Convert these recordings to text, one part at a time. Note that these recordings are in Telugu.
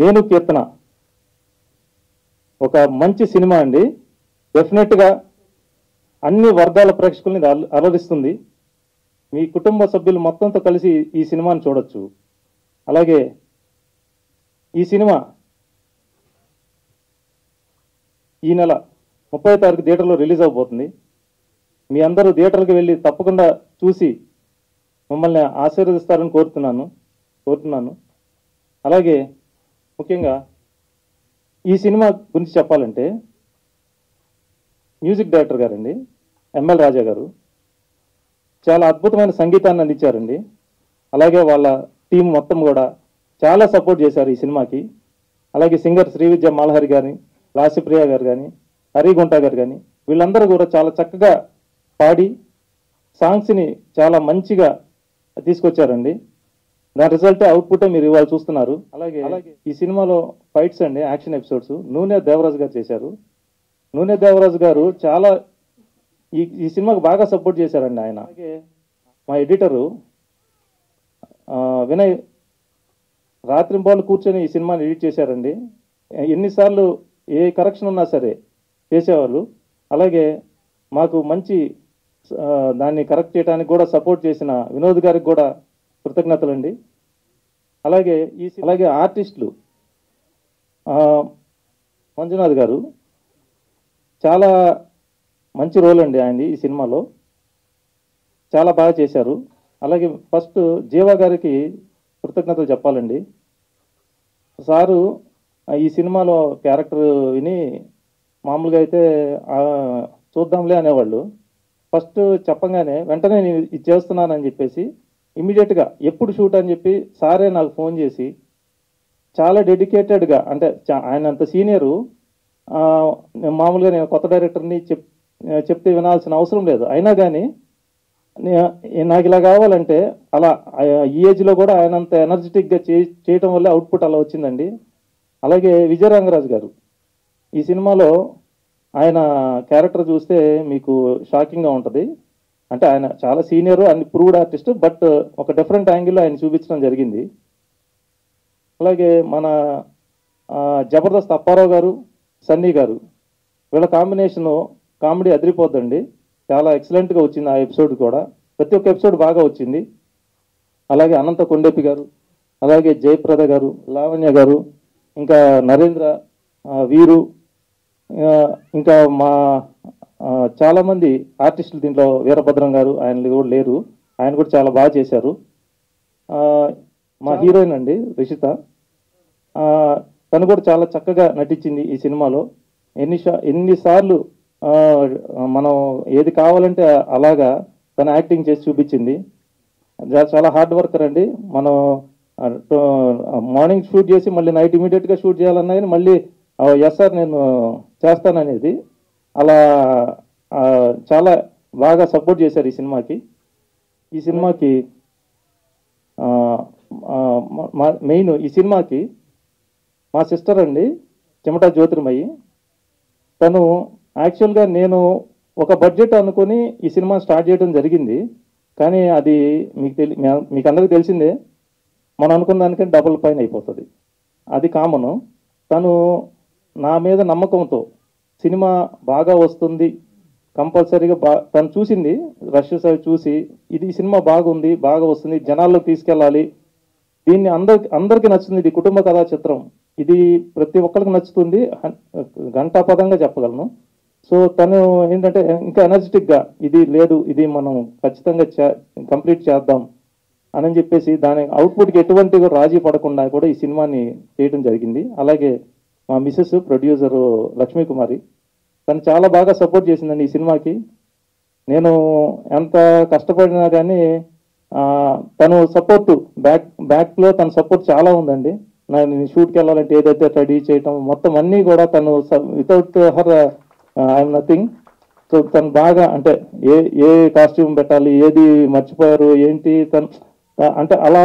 నేను కీర్తన ఒక మంచి సినిమా అండి. డెఫినెట్గా అన్ని వర్గాల ప్రేక్షకుల్ని అలరిస్తుంది. మీ కుటుంబ సభ్యులు మొత్తంతో కలిసి ఈ సినిమాని చూడొచ్చు. అలాగే ఈ సినిమా ఈ నెల 30వ తారీఖు థియేటర్లో రిలీజ్ అవబోతుంది. మీ అందరూ థియేటర్కి వెళ్ళి తప్పకుండా చూసి మమ్మల్ని ఆశీర్వదిస్తారని కోరుతున్నాను. అలాగే ముఖ్యంగా ఈ సినిమా గురించి చెప్పాలంటే మ్యూజిక్ డైరెక్టర్ గారండి ఎంఎల్ రాజా గారు చాలా అద్భుతమైన సంగీతాన్ని అందించారండి. అలాగే వాళ్ళ టీం మొత్తం కూడా చాలా సపోర్ట్ చేశారు ఈ సినిమాకి. అలాగే సింగర్ శ్రీవిద్య మాల్హరి గారిని, రాశిప్రియ గారు కానీ, హరిగుంట గారు కానీ వీళ్ళందరూ కూడా చాలా చక్కగా పాడి సాంగ్స్ని చాలా మంచిగా తీసుకొచ్చారండి. దాని రిజల్ట్ అవుట్పుట్ మీరు ఇవాళ చూస్తున్నారు. అలాగే ఈ సినిమాలో ఫైట్స్ అండి, యాక్షన్ ఎపిసోడ్స్ నూనె దేవరాజు గారు చేశారు. నూనె దేవరాజు గారు చాలా ఈ సినిమాకి బాగా సపోర్ట్ చేశారండి ఆయన. అలాగే మా ఎడిటరు వినయ్ రాత్రింబాలు కూర్చొని ఈ సినిమాని ఎడిట్ చేశారండి. ఎన్నిసార్లు ఏ కరెక్షన్ ఉన్నా సరే చేసేవాళ్ళు. అలాగే మాకు మంచి దాన్ని కరెక్ట్ చేయడానికి కూడా సపోర్ట్ చేసిన వినోద్ గారికి కూడా కృతజ్ఞతలండి. అలాగే ఆర్టిస్టులు మంజునాథ్ గారు చాలా మంచి రోల్ అండి ఆయనది ఈ సినిమాలో, చాలా బాగా చేశారు. అలాగే ఫస్ట్ జీవా గారికి కృతజ్ఞతలు చెప్పాలండి. సారు ఈ సినిమాలో క్యారెక్టర్ విని మామూలుగా అయితే చూద్దాంలే అనేవాళ్ళు. ఫస్ట్ చెప్పగానే వెంటనే నేను ఇది చేస్తున్నానని చెప్పేసి ఇమీడియట్గా ఎప్పుడు షూట్ అని చెప్పి సారే నాకు ఫోన్ చేసి చాలా డెడికేటెడ్గా, అంటే ఆయన అంత సీనియరు, మామూలుగా నేను కొత్త డైరెక్టర్ని చెప్తే వినాల్సిన అవసరం లేదు. అయినా కానీ నాకు ఇలా కావాలంటే అలా ఈ ఏజ్లో కూడా ఆయన అంత ఎనర్జెటిక్గా చేయటం వల్ల అవుట్పుట్ అలా వచ్చిందండి. అలాగే విజయరంగరాజు గారు ఈ సినిమాలో ఆయన క్యారెక్టర్ చూస్తే మీకు షాకింగ్గా ఉంటుంది. అంటే ఆయన చాలా senior and proved artist, but ఒక డిఫరెంట్ యాంగిల్లో ఆయన చూపించడం జరిగింది. అలాగే మన జబర్దస్త్ అప్పారావు గారు, సన్నీ గారు వీళ్ళ కాంబినేషను కామెడీ అదిరిపోద్దండి. చాలా ఎక్సలెంట్గా వచ్చింది ఆ ఎపిసోడ్ కూడా, ప్రతి ఒక్క ఎపిసోడ్ బాగా వచ్చింది. అలాగే అనంత కొండెప్పి గారు, అలాగే జయప్రద గారు, లావణ్య గారు, ఇంకా నరేంద్ర, వీరు, ఇంకా మా చాలామంది ఆర్టిస్టులు దీంట్లో, వీరభద్రం గారు ఆయన కూడా లేరు, ఆయన కూడా చాలా బాగా చేశారు. మా హీరోయిన్ అండి రిషిత, తను కూడా చాలా చక్కగా నటించింది ఈ సినిమాలో. ఎన్నిసార్లు మనం ఏది కావాలంటే అలాగా తను యాక్టింగ్ చేసి చూపించింది. చాలా హార్డ్ వర్కర్ అండి. మనం మార్నింగ్ షూట్ చేసి మళ్ళీ నైట్ ఇమీడియట్గా షూట్ చేయాలన్నా కానీ మళ్ళీ ఎస్ సార్ నేను చేస్తాననేది, అలా చాలా బాగా సపోర్ట్ చేశారు ఈ సినిమాకి. ఈ సినిమాకి మెయిన్ ఈ సినిమాకి మా సిస్టర్ అండి చెమటా జ్యోతిర్మయి. తను యాక్చువల్గా నేను ఒక బడ్జెట్ అనుకుని ఈ సినిమా స్టార్ట్ చేయడం జరిగింది. కానీ అది మీకు అందరికీ తెలిసిందే, మనం అనుకున్న దానికంటే డబుల్ పైన అయిపోతుంది, అది కామను. తను నా మీద నమ్మకంతో సినిమా బాగా వస్తుంది కంపల్సరీగా తను చూసింది, రషెస్ అవి చూసి ఇది సినిమా బాగుంది, బాగా వస్తుంది, జనాల్లోకి తీసుకెళ్ళాలి, దీన్ని అందరికీ నచ్చుతుంది, ఇది కుటుంబ కథా చిత్రం, ఇది ప్రతి ఒక్కరికి నచ్చుతుంది, ఘంటాపదంగా చెప్పగలను. సో తను ఏంటంటే ఇంకా ఎనర్జెటిక్గా ఇది లేదు, ఇది మనం ఖచ్చితంగా కంప్లీట్ చేద్దాం అని చెప్పేసి దాని అవుట్పుట్కి ఎటువంటి రాజీ పడకుండా కూడా ఈ సినిమాని చేయడం జరిగింది. అలాగే మా మిసెస్ ప్రొడ్యూసరు లక్ష్మీ కుమారి, తను చాలా బాగా సపోర్ట్ చేసిందండి ఈ సినిమాకి. నేను ఎంత కష్టపడినా కానీ తను సపోర్టు బ్యాక్లో తన సపోర్ట్ చాలా ఉందండి. నేను షూట్కి వెళ్ళాలంటే ఏదైతే రెడీ చేయటం మొత్తం అన్నీ కూడా తను without her I'm nothing. So తను బాగా అంటే ఏ కాస్ట్యూమ్ పెట్టాలి, ఏది మర్చిపోయారు ఏంటి, తను అంటే అలా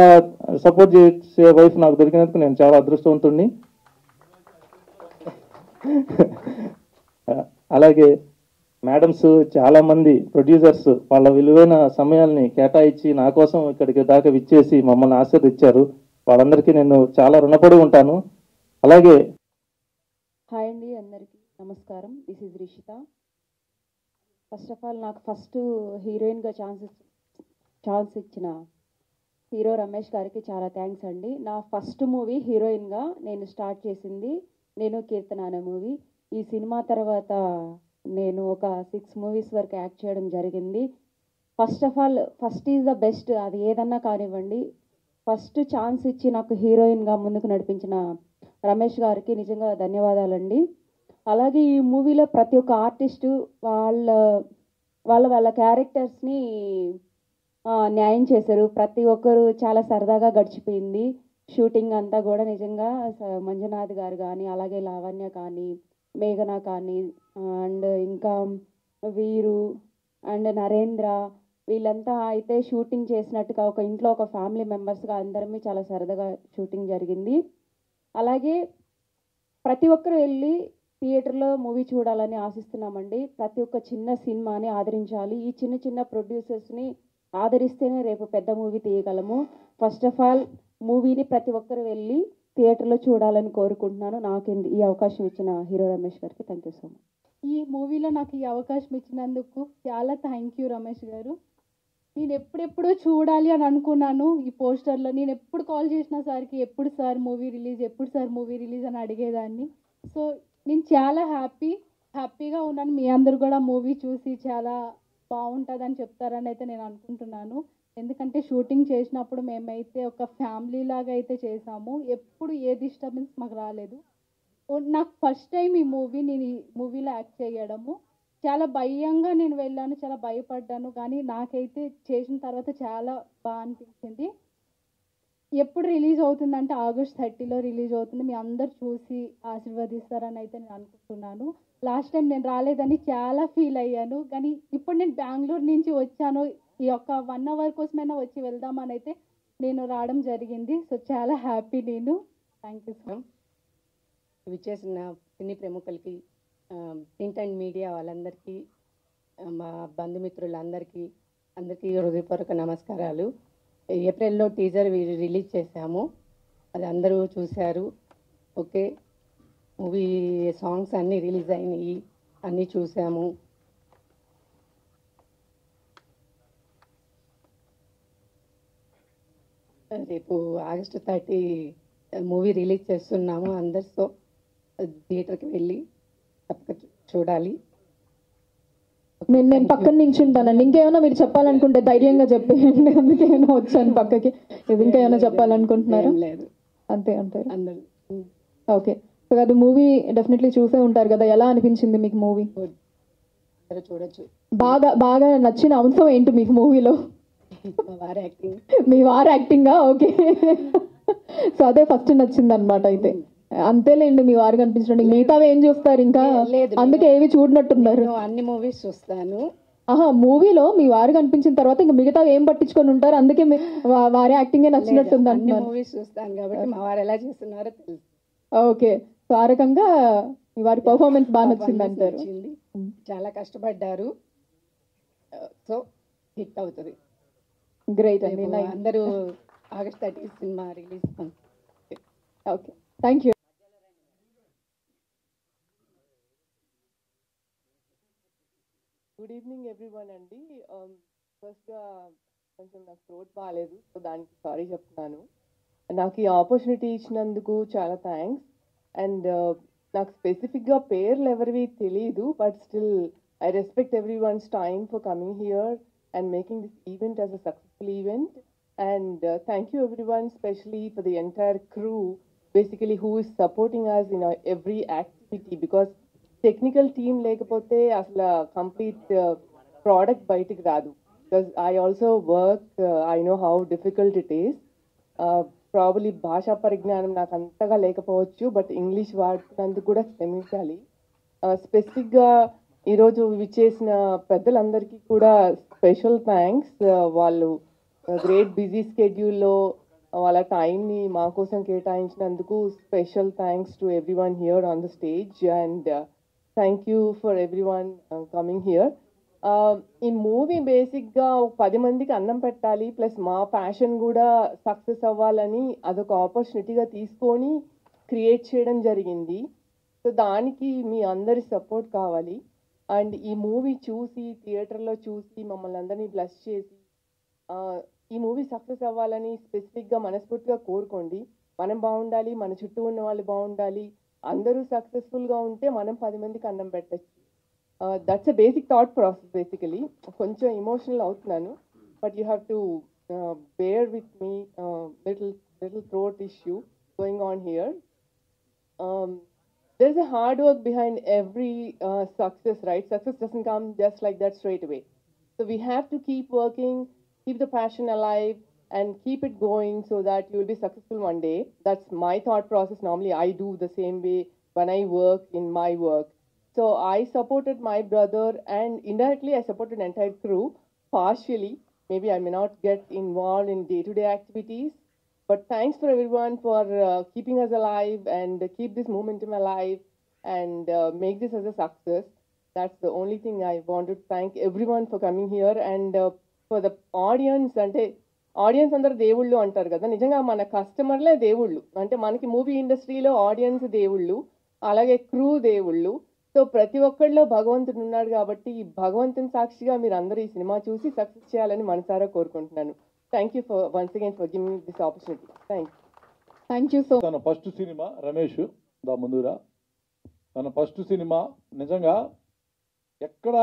సపోర్ట్ చేసే వైఫ్ నాకు దొరికినందుకు నేను చాలా అదృష్టవంతుడిని. అలాగే మేడమ్స్ చాలామంది ప్రొడ్యూసర్స్ వాళ్ళ విలువైన సమయాల్ని కేటాయించి నా కోసం ఇక్కడికి దాకా విచ్చేసి మమ్మల్ని ఆశీర్వదించారు. వాళ్ళందరికీ నేను చాలా రుణపడి ఉంటాను. అలాగే హాయ్ అండి, అందరికీ నమస్కారం. This is Rishitha. First of all నాకు ఫస్ట్ హీరోయిన్గా ఛాన్స్ ఇచ్చిన హీరో రమేష్ గారికి చాలా థ్యాంక్స్ అండి. నా ఫస్ట్ మూవీ హీరోయిన్గా నేను స్టార్ట్ చేసింది నేను కీర్తన అనే మూవీ. ఈ సినిమా తర్వాత నేను ఒక 6 మూవీస్ వరకు యాక్ట్ చేయడం జరిగింది. First of all first is the best, అది ఏదన్నా కానివ్వండి. ఫస్ట్ ఛాన్స్ ఇచ్చి నాకు హీరోయిన్గా ముందుకు నడిపించిన రమేష్ గారికి నిజంగా ధన్యవాదాలండి. అలాగే ఈ మూవీలో ప్రతి ఒక్క ఆర్టిస్టు వాళ్ళ వాళ్ళ వాళ్ళ క్యారెక్టర్స్ని న్యాయం చేశారు. ప్రతి ఒక్కరు చాలా సరదాగా గడిచిపోయింది షూటింగ్ అంతా కూడా. నిజంగా మంజునాథ్ గారు కానీ, అలాగే లావణ్య కానీ, మేఘన కానీ, అండ్ ఇంకా వీరు అండ్ నరేంద్ర, వీళ్ళంతా అయితే షూటింగ్ చేసినట్టుగా ఒక ఇంట్లో ఒక ఫ్యామిలీ మెంబర్స్గా అందరమీ చాలా సరదాగా షూటింగ్ జరిగింది. అలాగే ప్రతి ఒక్కరు వెళ్ళి థియేటర్లో మూవీ చూడాలని ఆశిస్తున్నామండి. ప్రతి ఒక్క చిన్న సినిమాని ఆదరించాలి. ఈ చిన్న చిన్న ప్రొడ్యూసర్స్ని ఆదరిస్తేనే రేపు పెద్ద మూవీ తీయగలము. ఫస్ట్ ఆఫ్ ఆల్ మూవీని ప్రతి ఒక్కరు వెళ్ళి థియేటర్లో చూడాలని కోరుకుంటున్నాను. నాకు ఈ అవకాశం ఇచ్చిన హీరో రమేష్ గారికి థ్యాంక్ యూ సో మచ్. ఈ మూవీలో నాకు ఈ అవకాశం ఇచ్చినందుకు చాలా థ్యాంక్ యూ రమేష్ గారు. నేను ఎప్పుడెప్పుడో చూడాలి అని అనుకున్నాను ఈ పోస్టర్లో. నేను ఎప్పుడు కాల్ చేసిన సార్కి ఎప్పుడు సార్ మూవీ రిలీజ్ అని అడిగేదాన్ని. సో నేను చాలా హ్యాపీగా ఉన్నాను. మీ అందరు కూడా మూవీ చూసి చాలా బాగుంటుందని చెప్తారని అయితే నేను అనుకుంటున్నాను. ఎందుకంటే షూటింగ్ చేసినప్పుడు మేమైతే ఒక ఫ్యామిలీ లాగా అయితే చేసాము. ఎప్పుడు ఏ డిస్టర్బెన్స్ మాకు రాలేదు. నాకు ఫస్ట్ టైం నేను ఈ మూవీలో యాక్ట్ చేయడము చాలా భయంగా నేను వెళ్ళాను, చాలా భయపడ్డాను. కానీ నాకైతే చేసిన తర్వాత చాలా బాగా అనిపించింది. ఎప్పుడు రిలీజ్ అవుతుందంటే August 30 రిలీజ్ అవుతుంది. మీ అందరు చూసి ఆశీర్వదిస్తారని అయితే నేను అనుకుంటున్నాను. లాస్ట్ టైం నేను రాలేదని చాలా ఫీల్ అయ్యాను. కానీ ఇప్పుడు నేను బెంగళూరు నుంచి వచ్చాను. ఈ యొక్క 1 అవర్ కోసమైనా వచ్చి వెళ్దామని అయితే నేను రావడం జరిగింది. సో చాలా హ్యాపీ నేను. Thank you sir. విచ్చేసిన సినీ ప్రముఖులకి, ప్రింట్ అండ్ మీడియా వాళ్ళందరికీ, మా బంధుమిత్రులందరికీ హృదయపూర్వక నమస్కారాలు. ఏప్రిల్లో టీజర్ రిలీజ్ చేశాము, అది అందరూ చూశారు. ఓకే, మూవీ సాంగ్స్ అన్నీ రిలీజ్ అయినాయి, అన్నీ చూసాము. రేపు August 30 మూవీ రిలీజ్ చేస్తున్నాము. అందరితో థియేటర్కి వెళ్ళి తప్పక చూడాలి. నేను పక్కన నించుంటానండి. ఇంకేమైనా మీరు చెప్పాలనుకుంటే ధైర్యంగా చెప్పేయండి. అందుకేమైనా వచ్చాను పక్కకి. ఇంకేమైనా చెప్పాలనుకుంటున్నారా? లేదు, అంతే అందరూ ఓకే. సో అది మూవీ డెఫినెట్లీ చూసే ఉంటారు కదా, ఎలా అనిపించింది మీకు మూవీ? చూడొచ్చు. బాగా నచ్చిన అంశం ఏంటి మీకు మూవీలో? మీ వారి యాక్టింగా? ఓకే, సో అదే ఫస్ట్ నచ్చింది అనమాట. అయితే అంతేలేండి, మీ వారు కనిపించండి, మిగతావి ఏం చూస్తారు ఇంకా? అందుకే ఏవి చూడనట్టున్నారు. అన్ని మూవీస్ చూస్తాను. మూవీలో మీ వారు కనిపించిన తర్వాత ఇంకా మిగతా ఏం పట్టించుకొని ఉంటారు, అందుకే వారి యాక్టింగే నచ్చినట్టుంది అంటున్నారు. మూవీస్ చూస్తాను కాబట్టి మా వారు ఎలా చేస్తున్నారో తెలుసు. ఓకే, సో ఆ రకంగా మీ వారి పర్ఫార్మెన్స్ బాగా నచ్చింది అంటారు. చాలా కష్టపడ్డారు, సో హిట్ అవుతుంది. గ్రేట్ అండి. అందరూ August 30 cinema release. Okay, thank you. Good evening everyone అండి. ఫస్ట్గా కొంచెం నాకు థ్రోట్ బాగాలేదు, సో దానికి సారీ చెప్తున్నాను. నాకు ఈ ఆపర్చునిటీ ఇచ్చినందుకు చాలా థ్యాంక్స్. అండ్ నాకు స్పెసిఫిక్గా పేర్లు ఎవరివి తెలియదు, but still I respect every once time for coming here and making this event as a successful event. And thank you everyone, especially for the entire crew, basically who is supporting us in our every activity, because technical team lekapothe asla complete product bayitiki raadu. Because I also work, I know how difficult it is. Probably bhasha పరిజ్ఞానం నాకు అంతగా లేకపోవచ్చు, బట్ ఇంగ్లీష్ వాడుతున్నందుకు కూడా క్షమించాలి. స్పెసిఫిక్గా ఈరోజు విచ్చేసిన పెద్దలందరికీ కూడా స్పెషల్ థ్యాంక్స్. వాళ్ళు గ్రేట్ బిజీ స్కెడ్యూల్లో వాళ్ళ టైంని మా కోసం కేటాయించినందుకు special thanks to everyone here on the stage. And thank you for everyone coming here. ఈ మూవీ బేసిక్గా 10 మందికి అన్నం పెట్టాలి, ప్లస్ మా ప్యాషన్ కూడా సక్సెస్ అవ్వాలని అదొక ఆపర్చునిటీగా తీసుకొని క్రియేట్ చేయడం జరిగింది. సో దానికి మీ అందరి సపోర్ట్ కావాలి. అండ్ ఈ మూవీ చూసి థియేటర్లో చూసి మమ్మల్ని అందరినీ బ్లెస్ చేసి ఈ మూవీ సక్సెస్ అవ్వాలని స్పెసిఫిక్గా మనస్ఫూర్తిగా కోరుకోండి. మనం బాగుండాలి, మన చుట్టూ ఉన్న వాళ్ళు బాగుండాలి, అందరూ సక్సెస్ఫుల్గా ఉంటే మనం 10 మందికి అన్నం పెట్టచ్చు. That's a basic thought process. Basically కొంచెం ఎమోషనల్ అవుతున్నాను, but you have to bear with me. Little throat issue going on here. There's a hard work behind every success, right? Success doesn't come just like that straight away. So we have to keep working, keep the passion alive, and keep it going so that you will be successful one day. That's my thought process. Normally, I do the same way when I work in my work. So I supported my brother, and indirectly I supported the entire crew, partially. Maybe I may not get involved in day-to-day activities, but thanks for everyone for keeping us alive and keep this momentum alive and make this as a success. That's the only thing I want to thank everyone for coming here and for the audience. అంటే ఆడియన్స్ అందరు దేవుళ్ళు అంటారు కదా, నిజంగా మన కస్టమర్లే దేవుళ్ళు. అంటే మనకి మూవీ ఇండస్ట్రీలో ఆడియన్స్ దేవుళ్ళు, అలాగే క్రూ దేవుళ్ళు. సో ప్రతి ఒక్కళ్ళలో భగవంతుడు ఉన్నాడు కాబట్టి ఈ భగవంతుని సాక్షిగా మీరు అందరూ ఈ సినిమా చూసి సక్సెస్ చేయాలని మనసారా కోరుకుంటున్నాను. Thank you for once again for giving this opportunity. Thank you so తన ఫస్ట్ సినిమా రమేష్ దా ముందురా, తన ఫస్ట్ సినిమా నిజంగా ఎక్కడ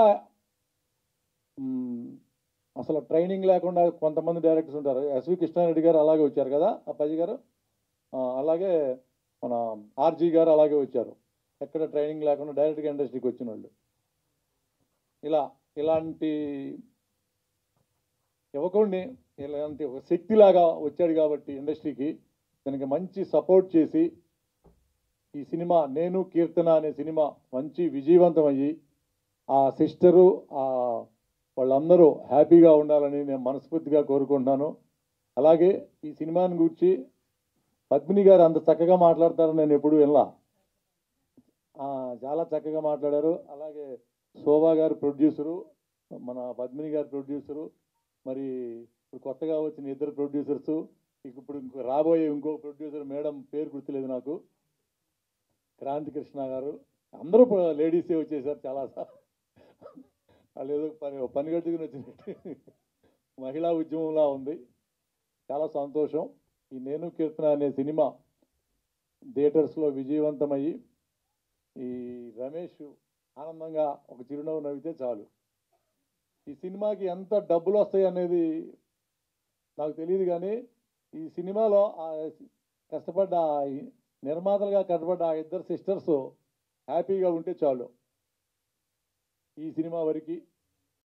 అసలు ట్రైనింగ్ లేకుండా కొంతమంది డైరెక్టర్స్ ఉంటారు. ఎస్వి కృష్ణారెడ్డి గారు అలాగే వచ్చారు కదా, అప్పాజీ గారు, అలాగే మన ఆర్జీ గారు అలాగే వచ్చారు. ఎక్కడ ట్రైనింగ్ లేకుండా డైరెక్ట్గా ఇండస్ట్రీకి వచ్చిన వాళ్ళు. ఇలాంటి యువకుడిని ఇలాంటి ఒక శక్తిలాగా వచ్చాడు కాబట్టి ఇండస్ట్రీకి దానికి మంచి సపోర్ట్ చేసి ఈ సినిమా నేను కీర్తన అనే సినిమా మంచి విజయవంతమయ్యి ఆ సిస్టరు వాళ్ళందరూ హ్యాపీగా ఉండాలని నేను మనస్ఫూర్తిగా కోరుకుంటున్నాను. అలాగే ఈ సినిమాని గురించి పద్మిని గారు అంత చక్కగా మాట్లాడతారని నేను ఎప్పుడూ వినలా. చాలా చక్కగా మాట్లాడారు. అలాగే శోభా గారు ప్రొడ్యూసరు, మన పద్మిని గారు ప్రొడ్యూసరు, మరి ఇప్పుడు కొత్తగా వచ్చిన ఇద్దరు ప్రొడ్యూసర్సు, ఇప్పుడు రాబోయే ఇంకో ప్రొడ్యూసర్ మేడం పేరు గుర్తులేదు నాకు, క్రాంతి కృష్ణ గారు, అందరూ లేడీసే వచ్చేసారు. చాలా వాళ్ళు ఏదో పని కట్టుకుని వచ్చినట్టు మహిళా ఉద్యమంలా ఉంది. చాలా సంతోషం. ఈ నేను కీర్తన అనే సినిమా థియేటర్స్లో విజయవంతమయ్యి ఈ రమేష్ ఆనందంగా ఒక చిరునవ్వు నవ్వితే చాలు. ఈ సినిమాకి ఎంత డబ్బులు వస్తాయి అనేది నాకు తెలియదు, కానీ ఈ సినిమాలో కష్టపడ్డ నిర్మాతలుగా కష్టపడ్డ ఆ ఇద్దరు సిస్టర్స్ హ్యాపీగా ఉంటే చాలు. ఈ సినిమా వరకు